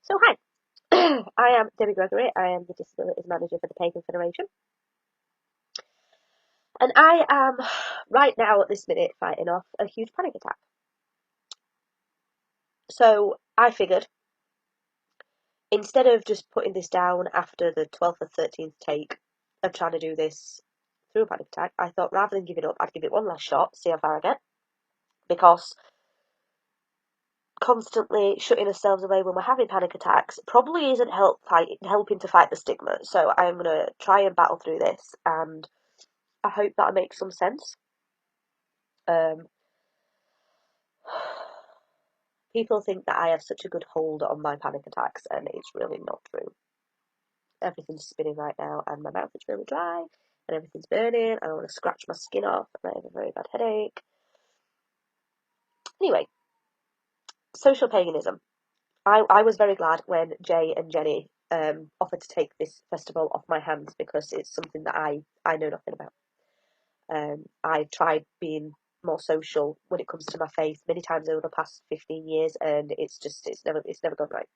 So hi, I am Debi Gregory. I am the Disabilities Manager for the Pagan Federation, and I am right now at this minute fighting off a huge panic attack. So I figured instead of just putting this down after the 12th or 13th take of trying to do this through a panic attack, I thought rather than giving up, I'd give it one last shot, see how far I get, because constantly shutting ourselves away when we're having panic attacks probably isn't helping to fight the stigma. So I'm going to try and battle through this, and I hope that makes some sense. Um, People think that I have such a good hold on my panic attacks, and it's really not true. Everything's spinning right now, and my mouth is really dry, and everything's burning, and I want to scratch my skin off, and I have a very bad headache. Anyway, social paganism. I was very glad when Jay and Jenny offered to take this festival off my hands because it's something that I know nothing about. I've tried being more social when it comes to my faith many times over the past 15 years, and it's never gone right.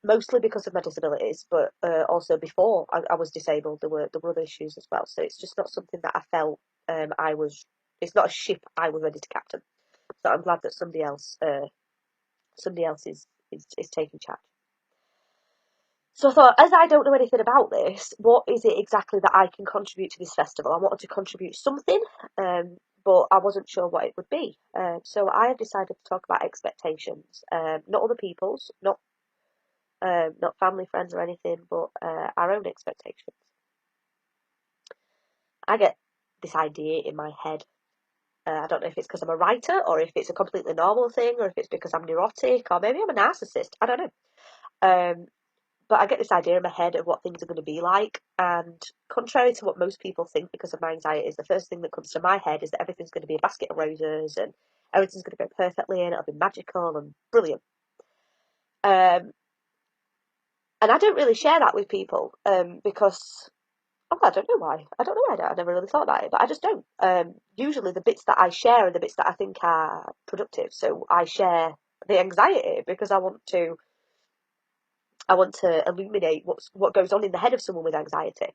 Mostly because of my disabilities, but also before I was disabled, there were other issues as well. So it's just not something that I felt I was. It's not a ship I was ready to captain. So I'm glad that somebody else is taking charge. So I thought, as I don't know anything about this, what is it exactly that I can contribute to this festival? I wanted to contribute something, but I wasn't sure what it would be. So I have decided to talk about expectations, not other people's, not family, friends, or anything, but our own expectations. I get this idea in my head. I don't know if it's because I'm a writer, or if it's a completely normal thing, or if it's because I'm neurotic, or maybe I'm a narcissist. I don't know. Um, but I get this idea in my head of what things are going to be like, and contrary to what most people think, because of my anxieties, the first thing that comes to my head is that everything's going to be a basket of roses, and everything's going to go perfectly, and it'll be magical and brilliant. Um, and I don't really share that with people because I don't know why. I don't know why I never really thought about it, but I just don't. Usually the bits that I share are the bits that I think are productive. So I share the anxiety because I want to illuminate what goes on in the head of someone with anxiety.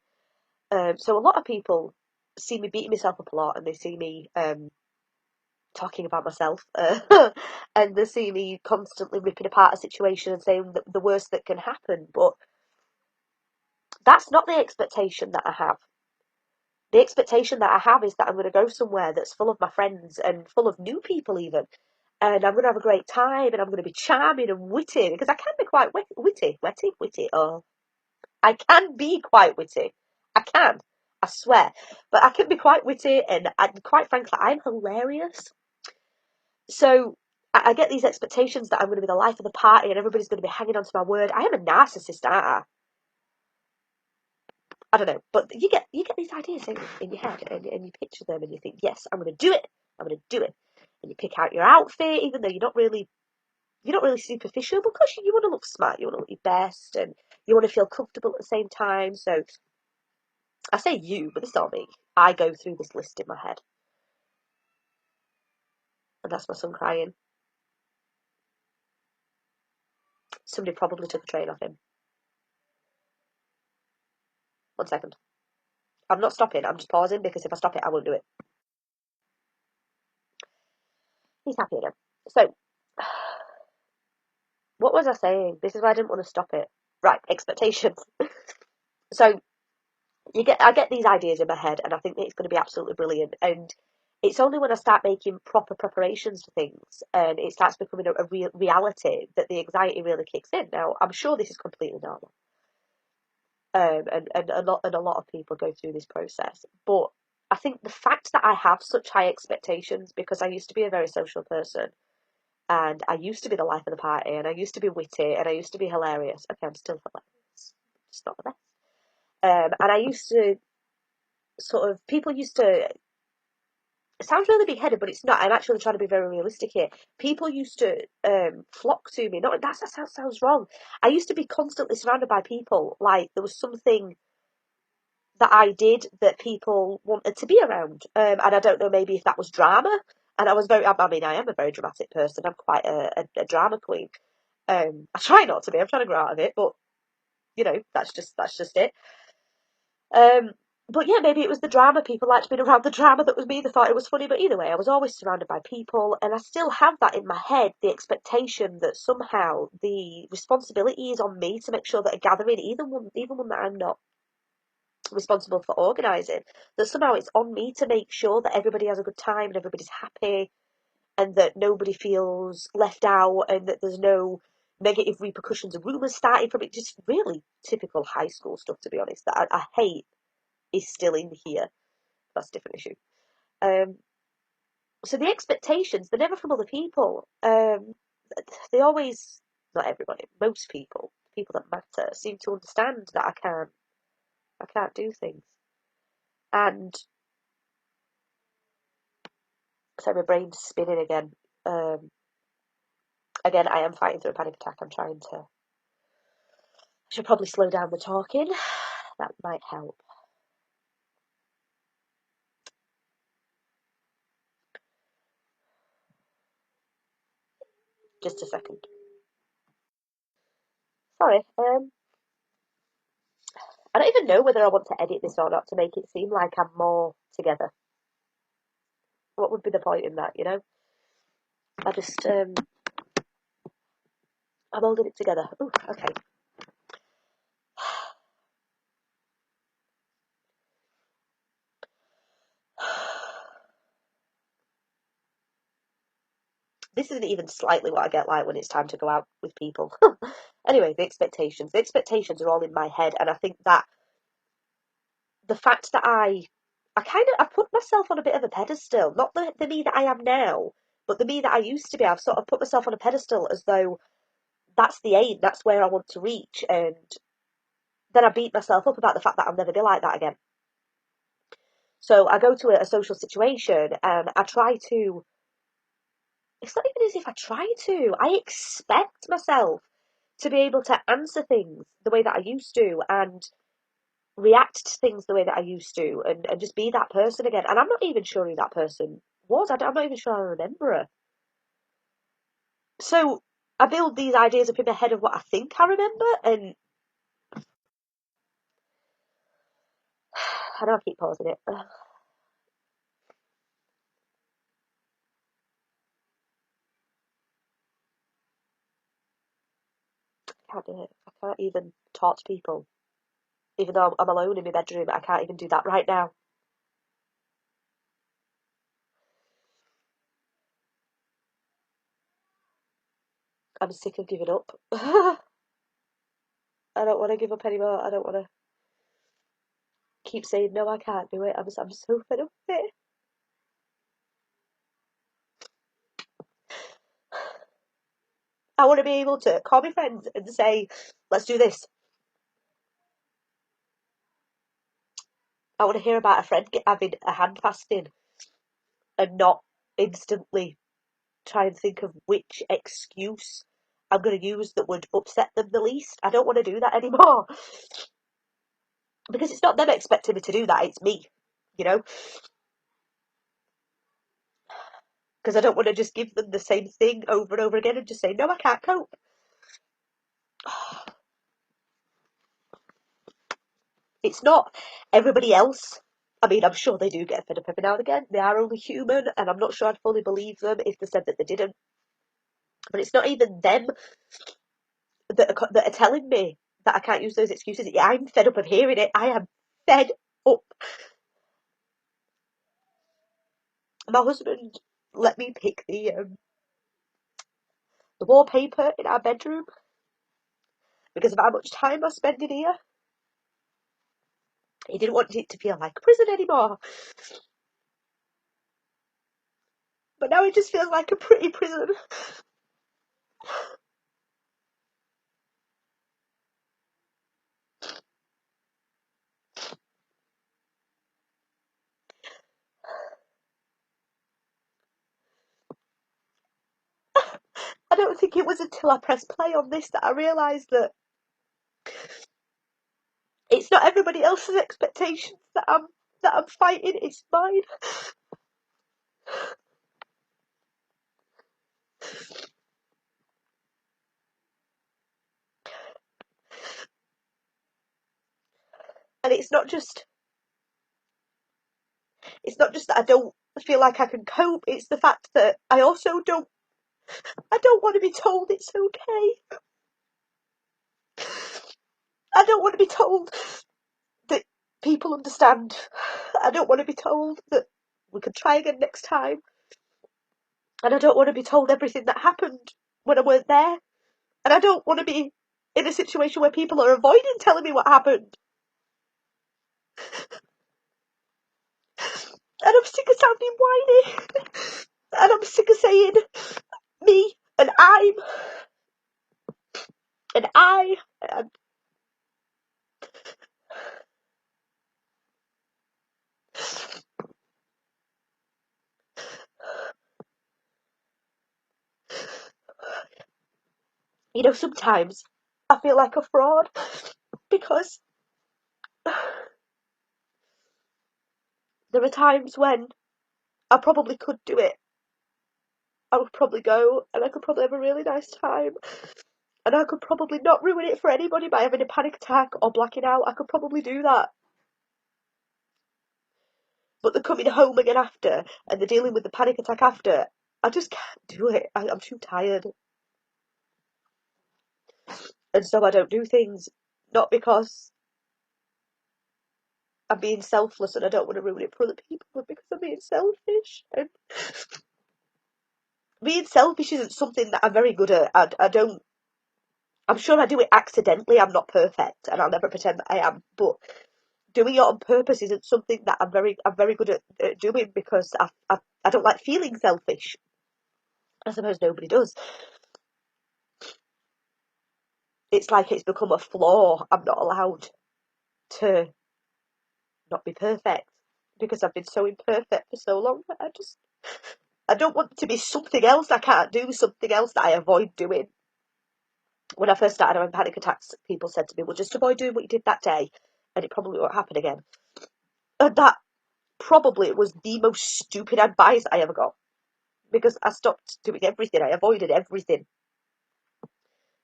So a lot of people see me beating myself up a lot, and they see me talking about myself, and they see me constantly ripping apart a situation and saying the worst that can happen. But that's not the expectation that I have. The expectation that I have is that I'm going to go somewhere that's full of my friends and full of new people even, and I'm going to have a great time, and I'm going to be charming and witty, because I can be quite witty. Oh, I can be quite witty. I can, I swear, but I can be quite witty, and quite frankly, I'm hilarious. So I get these expectations that I'm going to be the life of the party, and everybody's going to be hanging on to my word. I am a narcissist, aren't I? I don't know, but you get these ideas in your head, and you picture them, and you think, yes, I'm going to do it. I'm going to do it. And you pick out your outfit, even though you're not really superficial, because you want to look smart, you want to look your best, and you want to feel comfortable at the same time. So I say you, but it's not me. I go through this list in my head, and that's my son crying. Somebody probably took a train off him. 1 second. I'm not stopping. I'm just pausing because if I stop it, I won't do it. He's happy again. So, what was I saying? This is why I didn't want to stop it. Right, expectations. So I get these ideas in my head, and I think that it's going to be absolutely brilliant. And it's only when I start making proper preparations for things and it starts becoming a real reality that the anxiety really kicks in. Now, I'm sure this is completely normal, and a lot of people go through this process. But I think the fact that I have such high expectations, because I used to be a very social person, and I used to be the life of the party, and I used to be witty, and I used to be hilarious. Okay, I'm still hilarious, just not the best. And I used to people used to, it sounds really big headed, but it's not. I'm actually trying to be very realistic here. People used to flock to me. Not that sounds wrong. I used to be constantly surrounded by people. Like there was something that I did that people wanted to be around. And I don't know, maybe if that was drama. And I was I mean, I am a very dramatic person. I'm quite a drama queen. I try not to be. I'm trying to grow out of it, but that's just it. Um, but yeah, maybe it was the drama. People liked being around the drama that was me. They thought it was funny. But either way, I was always surrounded by people, and I still have that in my head. The expectation that somehow the responsibility is on me to make sure that a gathering, even one that I'm not responsible for organising, that somehow it's on me to make sure that everybody has a good time and everybody's happy, and that nobody feels left out, and that there's no negative repercussions of rumours starting from it. Just really typical high school stuff, to be honest, that I hate is still in here. That's a different issue. Um, so the expectations, they're never from other people. They always, not everybody, most people that matter, seem to understand that I can't do things. And so my brain's spinning again. Um, Again, I am fighting through a panic attack. I should probably slow down the talking. That might help. Just a second. Sorry. I don't even know whether I want to edit this or not to make it seem like I'm more together. What would be the point in that, I just, I'm holding it together. Ooh, okay. This isn't even slightly what I get like when it's time to go out with people. Anyway, the expectations. The expectations are all in my head, and I think that the fact that I put myself on a bit of a pedestal, not the me that I am now, but the me that I used to be. I've sort of put myself on a pedestal as though that's the aim, that's where I want to reach, and then I beat myself up about the fact that I'll never be like that again. So I go to a social situation and I try to, it's not even as if I try to, I expect myself to be able to answer things the way that I used to and react to things the way that I used to, and just be that person again. And I'm not even sure who that person was. I'm not even sure I remember her. So I build these ideas up in my head of what I think I remember, and I know I keep pausing it. I can't do it. I can't even talk to people. Even though I'm alone in my bedroom, I can't even do that right now. I'm sick of giving up. I don't want to give up anymore. I don't want to keep saying, no, I can't do it. I'm so fed up with it. I want to be able to call my friends and say, let's do this. I want to hear about a friend having a hand fasting and not instantly try and think of which excuse I'm going to use that would upset them the least. I don't want to do that anymore. Because it's not them expecting me to do that, it's me, you know? Because I don't want to just give them the same thing over and over again and just say, no, I can't cope. It's not everybody else. I mean, I'm sure they do get fed up every now and again. They are only human, and I'm not sure I'd fully believe them if they said that they didn't. But it's not even them that are telling me that I can't use those excuses. I'm fed up of hearing it. I am fed up. My husband let me pick the wallpaper in our bedroom because of how much time I spend in here. He didn't want it to feel like prison anymore. But now it just feels like a pretty prison. I don't think it was until I pressed play on this that I realised that it's not everybody else's expectations that I'm fighting, it's mine. And it's not just that I don't feel like I can cope, it's the fact that I don't want to be told it's okay. I don't want to be told that people understand. I don't want to be told that we can try again next time. And I don't want to be told everything that happened when I weren't there. And I don't want to be in a situation where people are avoiding telling me what happened. And I'm sick of sounding whiny. And I'm sick of saying me and I'm and I. And sometimes I feel like a fraud because there are times when I probably could do it. I would probably go and I could probably have a really nice time. And I could probably not ruin it for anybody by having a panic attack or blacking out. I could probably do that. But they're coming home again after and they're dealing with the panic attack after. I just can't do it. I'm too tired. And so I don't do things. Not because I'm being selfless and I don't want to ruin it for other people, but because I'm being selfish. And being selfish isn't something that I'm very good at. I don't. I'm sure I do it accidentally. I'm not perfect, and I'll never pretend that I am. But doing it on purpose isn't something that I'm very good at doing because I don't like feeling selfish. I suppose nobody does. It's like it's become a flaw. I'm not allowed to not be perfect because I've been so imperfect for so long. I don't want to be something else I can't do, something else that I avoid doing. When I first started having panic attacks, people said to me, well, just avoid doing what you did that day and it probably won't happen again. And that probably was the most stupid advice I ever got because I stopped doing everything. I avoided everything.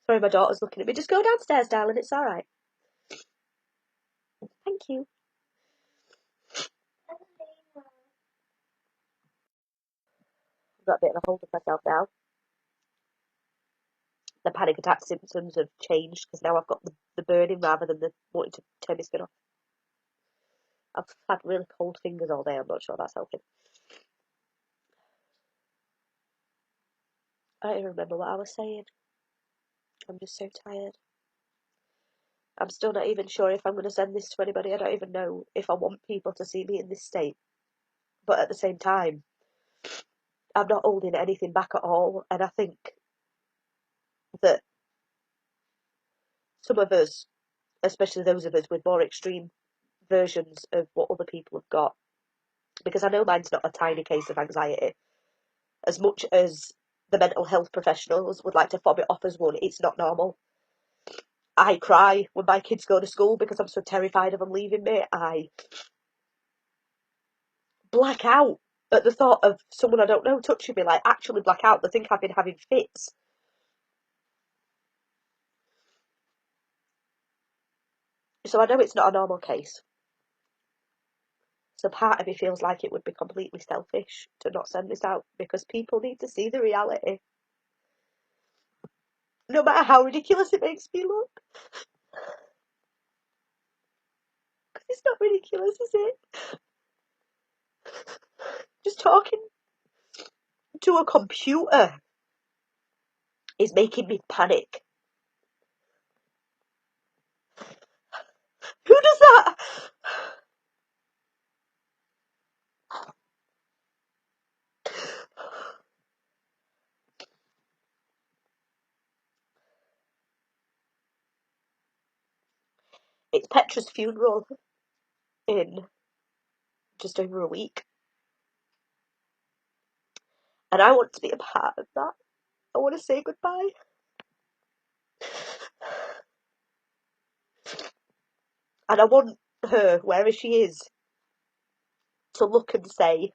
Sorry, my daughter's looking at me. Just go downstairs, darling. It's all right. Thank you. I've got a bit of a hold of myself now. The panic attack symptoms have changed because now I've got the burning rather than the wanting to turn my skin off. I've had really cold fingers all day. I'm not sure that's helping. I don't even remember what I was saying. I'm just so tired. I'm still not even sure if I'm going to send this to anybody. I don't even know if I want people to see me in this state. But at the same time, I'm not holding anything back at all. And I think that some of us, especially those of us with more extreme versions of what other people have got, because I know mine's not a tiny case of anxiety, as much as the mental health professionals would like to fob it off as one, it's not normal. I cry when my kids go to school because I'm so terrified of them leaving me. I black out at the thought of someone I don't know touching me, like actually black out. They think I've been having fits. So I know it's not a normal case. So part of me feels like it would be completely selfish to not send this out because people need to see the reality. No matter how ridiculous it makes me look. Because it's not ridiculous, is it? Just talking to a computer is making me panic. Who does that? It's Petra's funeral in just over a week. And I want to be a part of that. I want to say goodbye. And I want her, wherever she is, to look and say,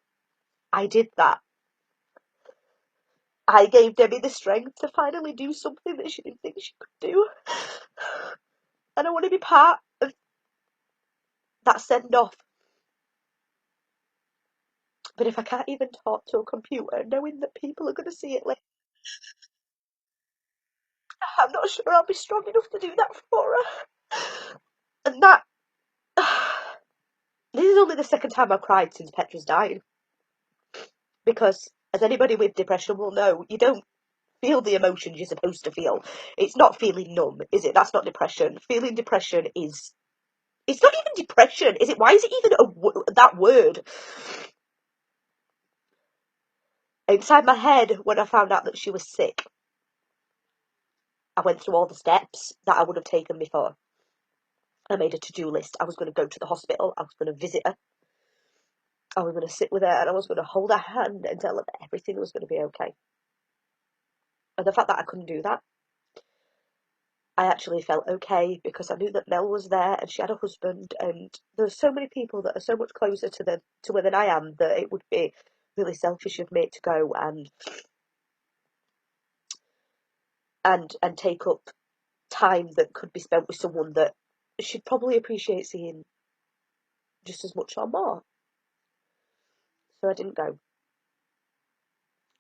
I did that. I gave Debbie the strength to finally do something that she didn't think she could do. And I want to be part of that send off. But if I can't even talk to a computer, knowing that people are going to see it later, I'm not sure I'll be strong enough to do that for her. And that, this is only the second time I've cried since Petra's died. Because, as anybody with depression will know, you don't feel the emotions you're supposed to feel. It's not feeling numb, is it? That's not depression. Feeling depression is... It's not even depression, is it? Why is it even that word? Inside my head, when I found out that she was sick, I went through all the steps that I would have taken before. I made a to-do list. I was going to go to the hospital. I was going to visit her. I was going to sit with her and I was going to hold her hand and tell her that everything was going to be okay. And the fact that I couldn't do that, I actually felt okay because I knew that Mel was there and she had a husband, and there's so many people that are so much closer to her than I am, that it would be really selfish of me to go and take up time that could be spent with someone that she'd probably appreciate seeing just as much or more. So I didn't go.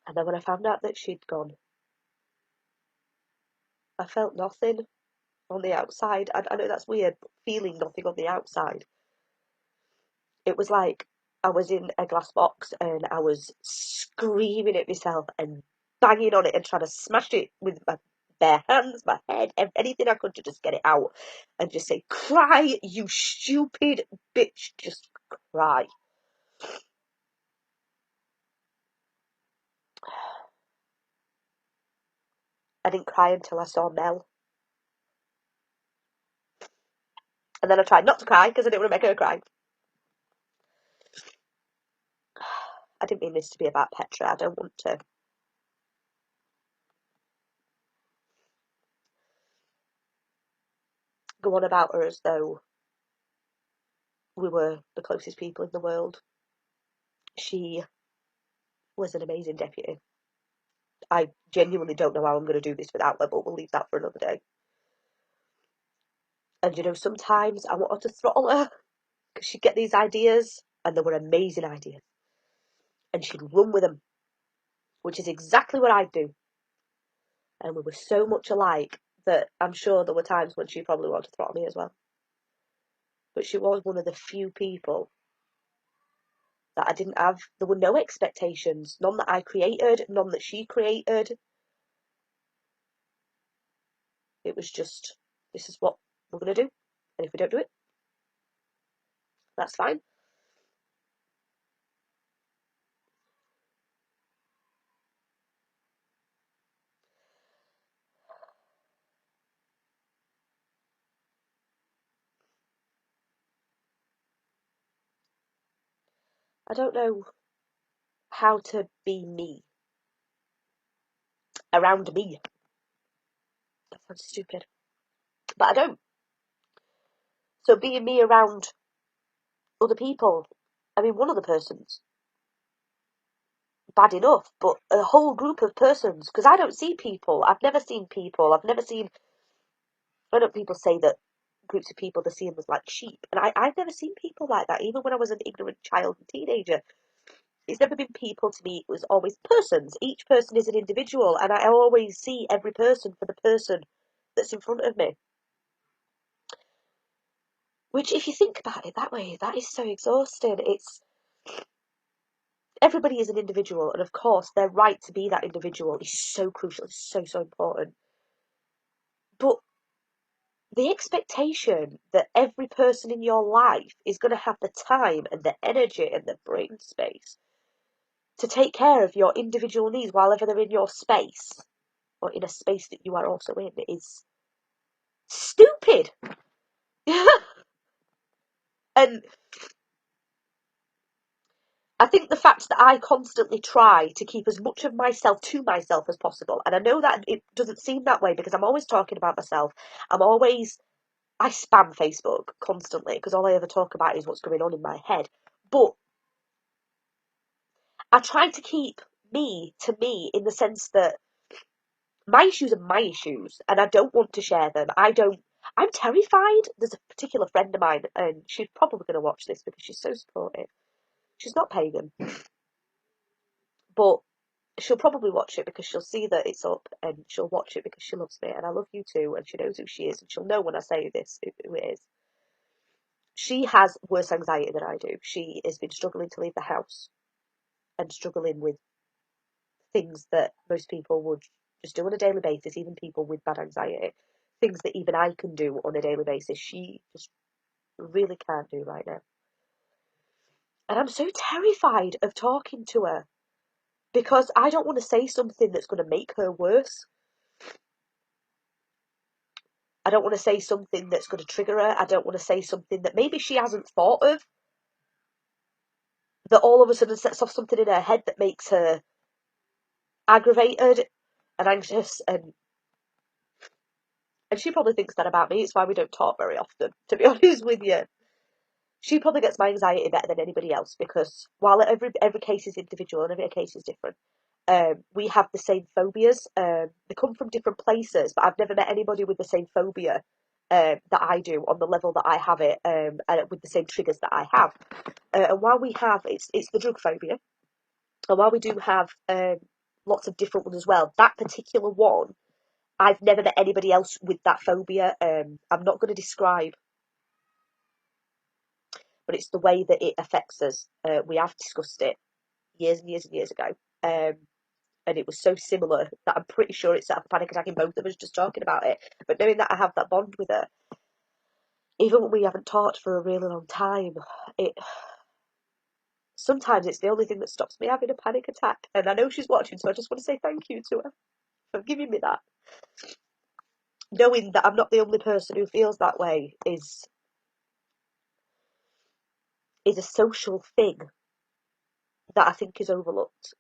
And then when I found out that she'd gone, I felt nothing on the outside. I know that's weird, but feeling nothing on the outside. It was like I was in a glass box and I was screaming at myself and banging on it and trying to smash it with my bare hands, my head, anything I could to just get it out and just say, cry, you stupid bitch, just cry. I didn't cry until I saw Mel. And then I tried not to cry because I didn't want to make her cry. I didn't mean this to be about Petra. I don't want to go on about her as though we were the closest people in the world. She was an amazing deputy. I genuinely don't know how I'm going to do this without her, but we'll leave that for another day. And you know, sometimes I want her to throttle her because she'd get these ideas, and they were amazing ideas. And she'd run with them, which is exactly what I'd do. And we were so much alike that I'm sure there were times when she probably wanted to throttle me as well. But she was one of the few people that I didn't have. There were no expectations, none that I created, none that she created. It was just, this is what we're going to do. And if we don't do it, that's fine. I don't know how to be me around me. That sounds stupid. But I don't. So being me around other people, I mean, one other person's bad enough, but a whole group of persons, because I don't see people. I've never seen people. I've never seen, I know people say that groups of people, they see them as like sheep. And I've never seen people like that, even when I was an ignorant child and teenager. It's never been people to me, it was always persons. Each person is an individual, and I always see every person for the person that's in front of me. Which, if you think about it that way, that is so exhausting. It's everybody is an individual, and of course, their right to be that individual is so crucial. It's so, so important. But the expectation that every person in your life is going to have the time and the energy and the brain space to take care of your individual needs while ever they're in your space or in a space that you are also in is stupid. And I think the fact that I constantly try to keep as much of myself to myself as possible, and I know that it doesn't seem that way because I'm always talking about myself. I spam Facebook constantly because all I ever talk about is what's going on in my head. But I try to keep me to me in the sense that my issues are my issues and I don't want to share them. I'm terrified. There's a particular friend of mine, and she's probably going to watch this because she's so supportive. She's not pagan, but she'll probably watch it because she'll see that it's up, and she'll watch it because she loves me, and I love you too, and she knows who she is, and she'll know when I say this who it is. She has worse anxiety than I do. She has been struggling to leave the house and struggling with things that most people would just do on a daily basis, even people with bad anxiety. Things that even I can do on a daily basis, she just really can't do right now. And I'm so terrified of talking to her because I don't want to say something that's going to make her worse. I don't want to say something that's going to trigger her. I don't want to say something that maybe she hasn't thought of, that all of a sudden sets off something in her head that makes her aggravated and anxious, and she probably thinks that about me. It's why we don't talk very often, to be honest with you. She probably gets my anxiety better than anybody else because while every case is individual and every case is different, we have the same phobias. They come from different places, but I've never met anybody with the same phobia that I do on the level that I have it, and with the same triggers that I have. And while we have, it's the drug phobia, and while we do have lots of different ones as well, that particular one, I've never met anybody else with that phobia. I'm not going to describe, but it's the way that it affects us. We have discussed it years and years and years ago. And it was so similar that I'm pretty sure it set up a panic attack in both of us just talking about it. But knowing that I have that bond with her, even when we haven't talked for a really long time, it sometimes it's the only thing that stops me having a panic attack. And I know she's watching, so I just want to say thank you to her for giving me that. Knowing that I'm not the only person who feels that way is a social thing that I think is overlooked.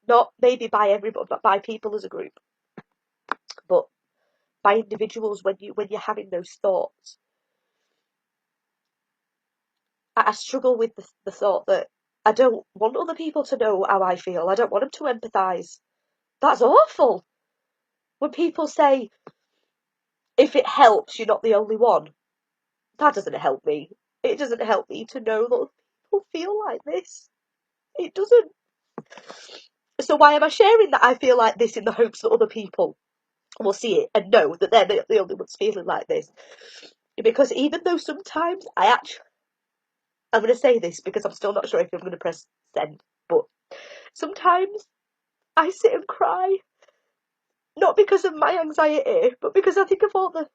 Not maybe by everybody, but by people as a group. But by individuals when you're having those thoughts. I struggle with the thought that I don't want other people to know how I feel. I don't want them to empathise. That's awful. When people say, if it helps, you're not the only one. That doesn't help me. It doesn't help me to know that people feel like this. It doesn't. So why am I sharing that I feel like this in the hopes that other people will see it and know that they're the only ones feeling like this? Because even though sometimes I'm going to say this because I'm still not sure if I'm going to press send, but sometimes I sit and cry, not because of my anxiety, but because I think of all the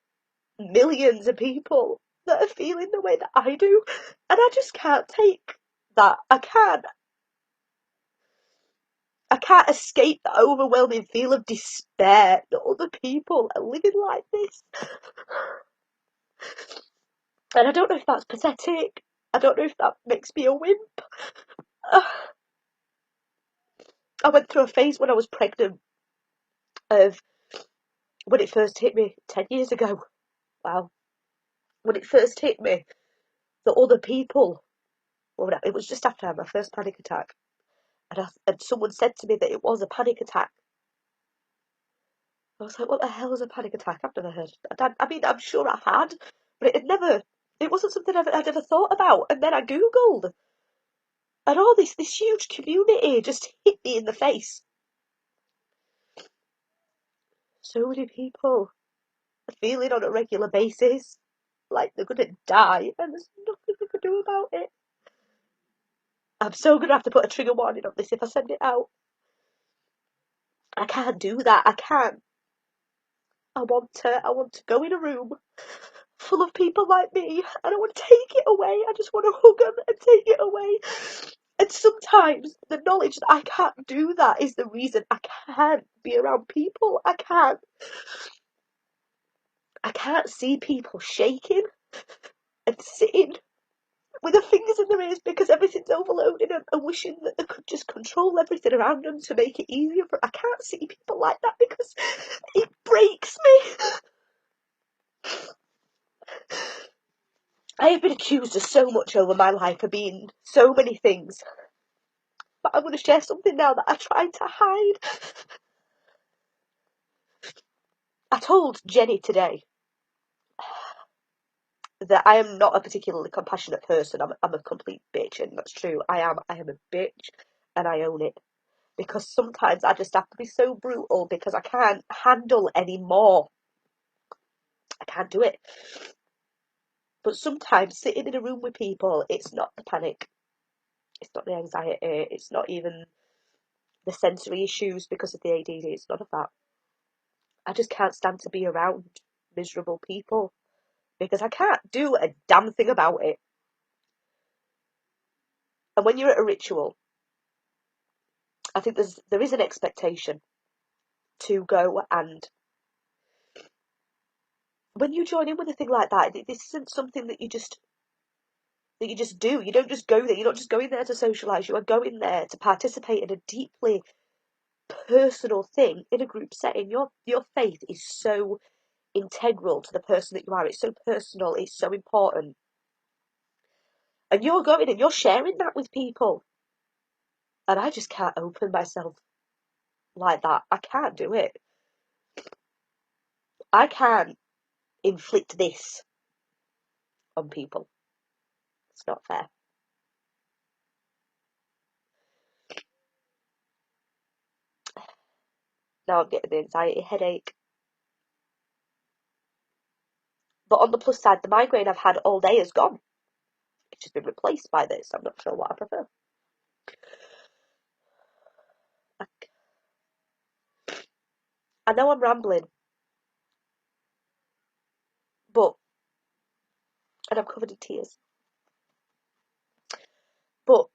millions of people that are feeling the way that I do, and I just can't take that. I can't escape that overwhelming feel of despair that other people are living like this. And I don't know if that's pathetic. I don't know if that makes me a wimp. I went through a phase when I was pregnant of when it first hit me 10 years ago. Wow. When it first hit me, the other people, well, it was just after I had my first panic attack, and someone said to me that it was a panic attack. I was like, what the hell is a panic attack? I've never heard. I mean, I'm sure I had, but it wasn't something I'd ever thought about. And then I Googled, and all this huge community just hit me in the face. So many people are feeling on a regular basis like they're gonna die, and there's nothing they can do about it. I'm so gonna have to put a trigger warning on this if I send it out. I can't do that. I can't. I want to go in a room full of people like me, and I want to take it away. I just want to hug them and take it away. And sometimes the knowledge that I can't do that is the reason I can't be around people. I can't see people shaking and sitting with their fingers in their ears because everything's overloaded and wishing that they could just control everything around them to make it easier. But I can't see people like that because it breaks me. I have been accused of so much over my life of being so many things. But I'm going to share something now that I tried to hide. I told Jenny today that I am not a particularly compassionate person. I'm a complete bitch, and that's true. I am a bitch, and I own it. Because sometimes I just have to be so brutal because I can't handle any more. I can't do it. But sometimes sitting in a room with people, it's not the panic, it's not the anxiety, it's not even the sensory issues because of the ADD, it's none of that. I just can't stand to be around miserable people because I can't do a damn thing about it. And when you're at a ritual, I think there is an expectation to go, and when you join in with a thing like that, this isn't something that you just do. You don't just go there. You're not just going there to socialise. You are going there to participate in a deeply personal thing in a group setting. Your faith is so integral to the person that you are. It's so personal. It's so important. And you're going and you're sharing that with people. And I just can't open myself like that. I can't do it. I can't inflict this on people. It's not fair. Now I'm getting the anxiety headache. But on the plus side, the migraine I've had all day is gone. It's just been replaced by this. I'm not sure what I prefer. I know I'm rambling, but, and I'm covered in tears, but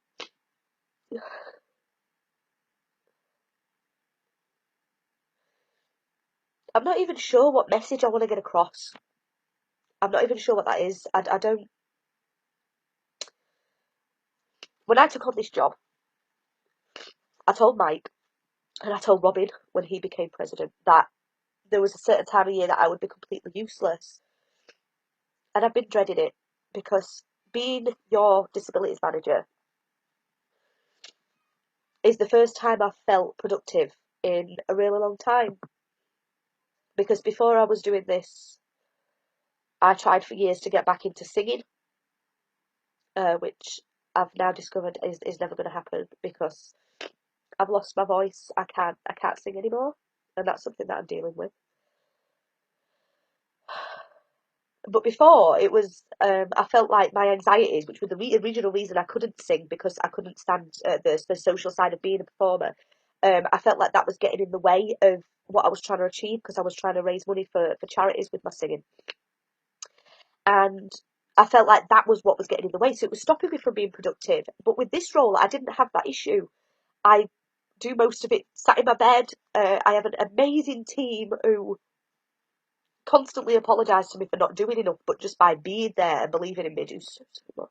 I'm not even sure what message I want to get across. I'm not even sure what that is. I don't. When I took on this job, I told Mike and I told Robin when he became president that there was a certain time of year that I would be completely useless. And I've been dreading it because being your disabilities manager is the first time I've felt productive in a really long time. Because before I was doing this, I tried for years to get back into singing, which I've now discovered is never going to happen because I've lost my voice. I can't sing anymore, and that's something that I'm dealing with. But before it was, I felt like my anxieties, which were the original reason I couldn't sing because I couldn't stand the social side of being a performer. I felt like that was getting in the way of what I was trying to achieve because I was trying to raise money for charities with my singing, and I felt like that was what was getting in the way. So it was stopping me from being productive. But with this role, I didn't have that issue. I do most of it sat in my bed. I have an amazing team who constantly apologise to me for not doing enough, but just by being there and believing in me, do so much.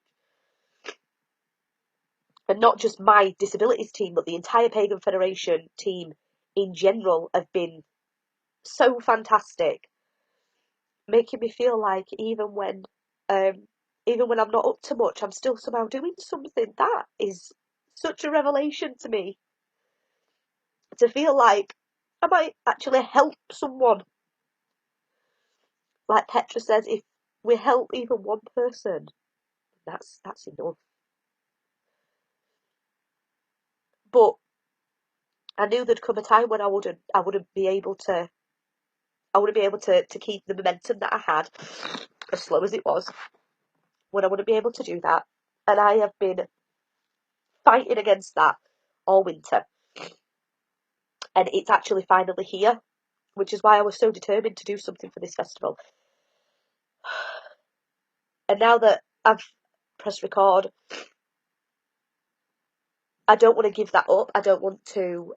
And not just my disabilities team, but the entire Pagan Federation team in general have been so fantastic, making me feel like even when I'm not up to much, I'm still somehow doing something. That is such a revelation to me. To feel like I might actually help someone. Like Petra says, if we help even one person, that's enough. But I knew there'd come a time when I wouldn't be able to to keep the momentum that I had, as slow as it was, when I wouldn't be able to do that. And I have been fighting against that all winter. And it's actually finally here, which is why I was so determined to do something for this festival. And now that I've pressed record, I don't want to give that up. I don't want to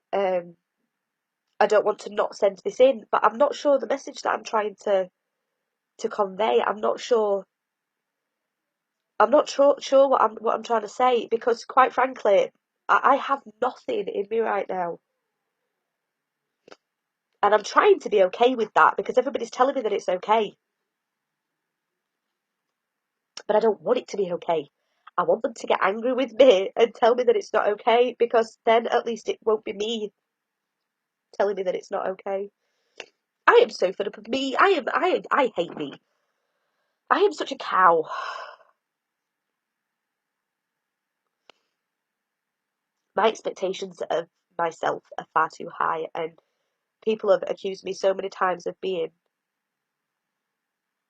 not send this in, but I'm not sure the message that I'm trying to convey. I'm not sure what I'm trying to say because, quite frankly, I have nothing in me right now, and I'm trying to be okay with that because everybody's telling me that it's okay, but I don't want it to be okay. I want them to get angry with me and tell me that it's not okay because then at least it won't be me telling me that it's not okay. I am so fed up of me. I hate me. I am such a cow. My expectations of myself are far too high, and people have accused me so many times of being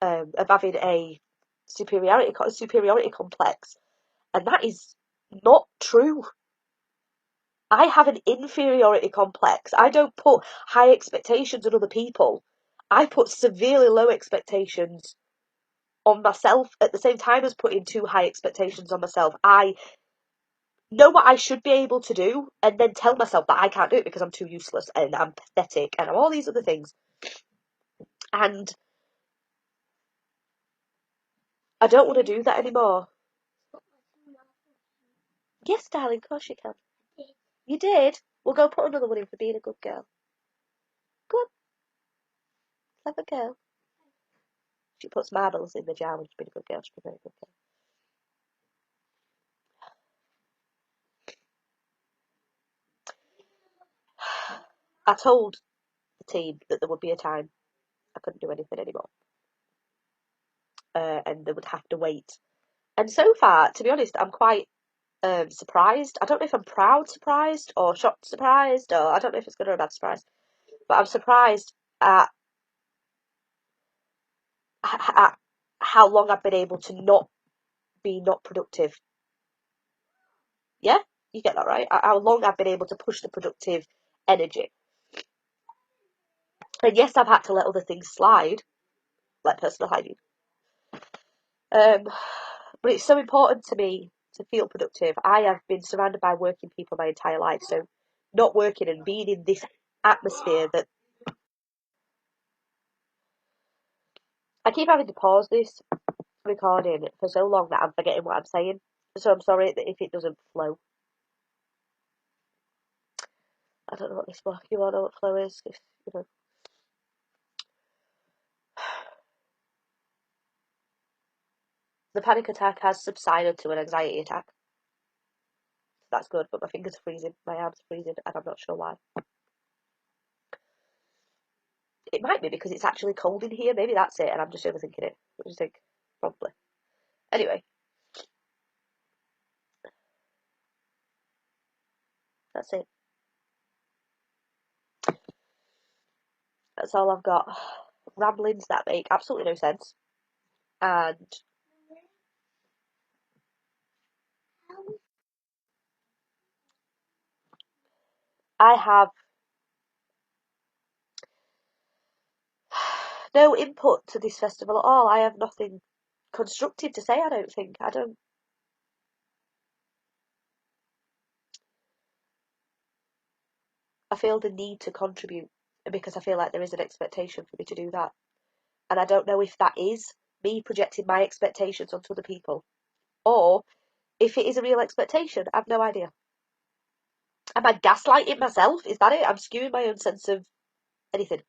of having a superiority complex, and that is not true. I have an inferiority complex. I don't put high expectations on other people. I put severely low expectations on myself at the same time as putting too high expectations on myself. I know what I should be able to do and then tell myself that I can't do it because I'm too useless and I'm pathetic and I'm all these other things. And I don't want to do that anymore. Yes, darling, of course you can. You did? We'll go put another one in for being a good girl. Go on, clever girl. She puts marbles in the jar when she's been a good girl. She's been a very good girl. I told the team that there would be a time I couldn't do anything anymore. And they would have to wait. And so far, to be honest, I'm quite surprised. I don't know if I'm proud surprised or shocked surprised, or I don't know if it's good or a bad surprise. But I'm surprised at how long I've been able to not be not productive. Yeah, you get that right. How long I've been able to push the productive energy. And yes, I've had to let other things slide, like personal hygiene. Um, but it's so important to me to feel productive. I have been surrounded by working people my entire life, so not working and being in this atmosphere that I keep having to pause this recording for so long that I'm forgetting what I'm saying. So I'm sorry if it doesn't flow. I don't know what this was. You all know what flow is? If, you know. The panic attack has subsided to an anxiety attack. That's good, but my fingers are freezing, my arms are freezing, and I'm not sure why. It might be because it's actually cold in here. Maybe that's it, and I'm just overthinking it. What do you think? Probably. Anyway, that's it. That's all I've got. Ramblings that make absolutely no sense. And I have no input to this festival at all. I have nothing constructive to say, I don't think. I feel the need to contribute because I feel like there is an expectation for me to do that. And I don't know if that is me projecting my expectations onto other people or if it is a real expectation. I've no idea. Am I gaslighting myself? Is that it? I'm skewing my own sense of anything.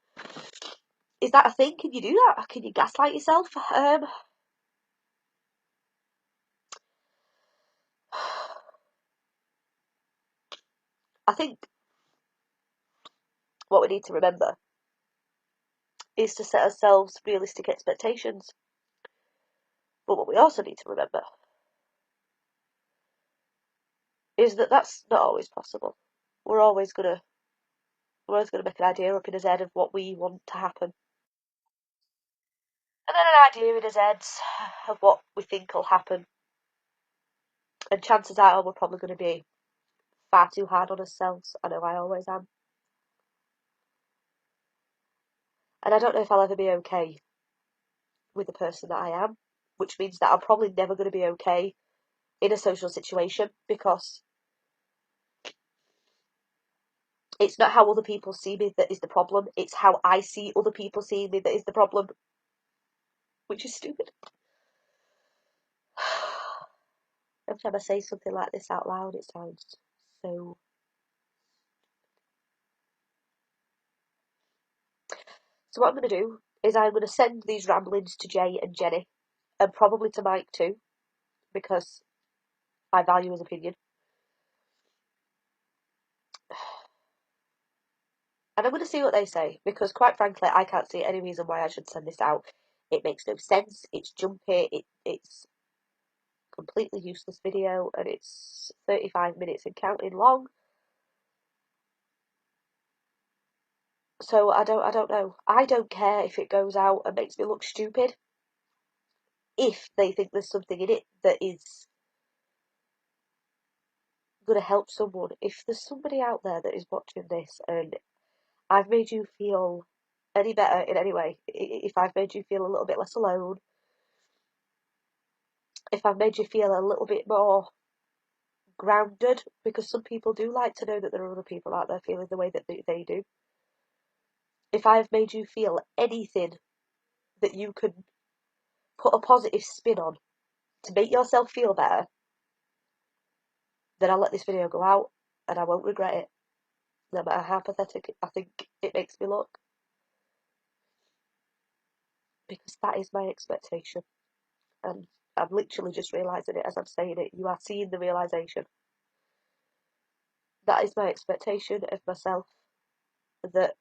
Is that a thing? Can you do that? Can you gaslight yourself? I think what we need to remember is to set ourselves realistic expectations. But what we also need to remember is that that's not always possible. We're always gonna make an idea up in his head of what we want to happen. And then an idea in his head of what we think will happen. And chances are we're probably going to be far too hard on ourselves. I know I always am. And I don't know if I'll ever be okay with the person that I am, which means that I'm probably never going to be okay in a social situation because it's not how other people see me that is the problem. It's how I see other people seeing me that is the problem, which is stupid. Every time I say something like this out loud, it sounds so. So what I'm going to do is I'm going to send these ramblings to Jay and Jenny, and probably to Mike too, because I value his opinion. And I'm going to see what they say, because quite frankly, I can't see any reason why I should send this out. It makes no sense. It's jumpy. It's completely useless video, and it's 35 minutes and counting long. So I don't know. I don't care if it goes out and makes me look stupid. If they think there's something in it that is going to help someone, if there's somebody out there that is watching this and I've made you feel any better in any way, if I've made you feel a little bit less alone, if I've made you feel a little bit more grounded, because some people do like to know that there are other people out there feeling the way that they do. If I've made you feel anything that you can put a positive spin on to make yourself feel better, then I'll let this video go out and I won't regret it, no matter how pathetic I think it makes me look. Because that is my expectation. And I'm literally just realising it as I'm saying it. You are seeing the realisation. That is my expectation of myself. That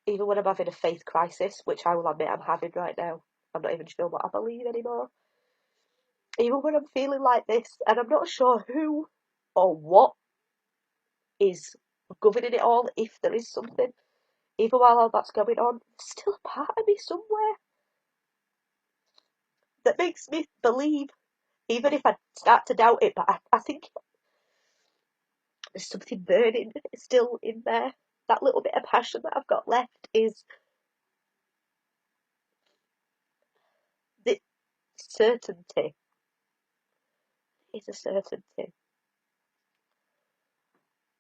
even when I'm having a faith crisis, which I will admit I'm having right now, I'm not even sure what I believe anymore. Even when I'm feeling like this, and I'm not sure who or what is governing it all, if there is something, even while all that's going on, there's still a part of me somewhere that makes me believe, even if I start to doubt it, but I think there's something burning still in there. That little bit of passion that I've got left is the certainty. It's a certainty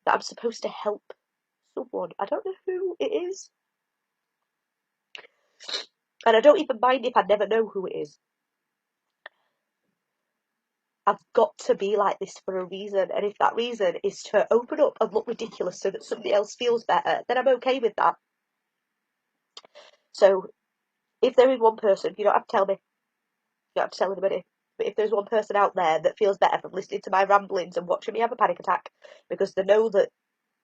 that I'm supposed to help someone. I don't know who it is. And I don't even mind if I never know who it is. I've got to be like this for a reason. And if that reason is to open up and look ridiculous so that somebody else feels better, then I'm okay with that. So if there is one person, you don't have to tell me. You don't have to tell anybody. But if there's one person out there that feels better from listening to my ramblings and watching me have a panic attack, because they know that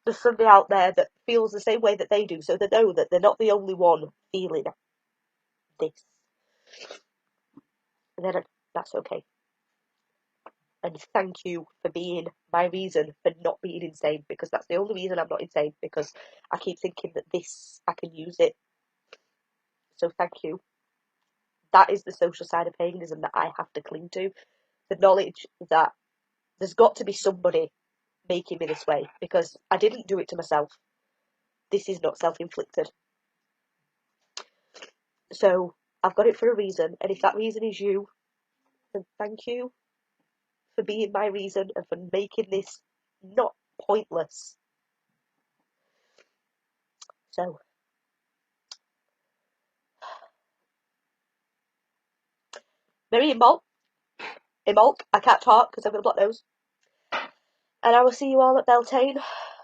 there's somebody out there that feels the same way that they do, so they know that they're not the only one feeling this, then that's okay. And thank you for being my reason for not being insane, because that's the only reason I'm not insane, because I keep thinking that this, I can use it. So thank you. That is the social side of paganism that I have to cling to. The knowledge that there's got to be somebody making me this way, because I didn't do it to myself. This is not self-inflicted. So I've got it for a reason, and if that reason is you, then thank you for being my reason and for making this not pointless. So, Mary Imbolc, I can't talk because I've got a blocked nose. And I will see you all at Beltane,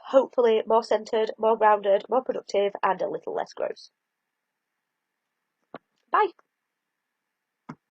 hopefully more centred, more grounded, more productive, and a little less gross. Bye.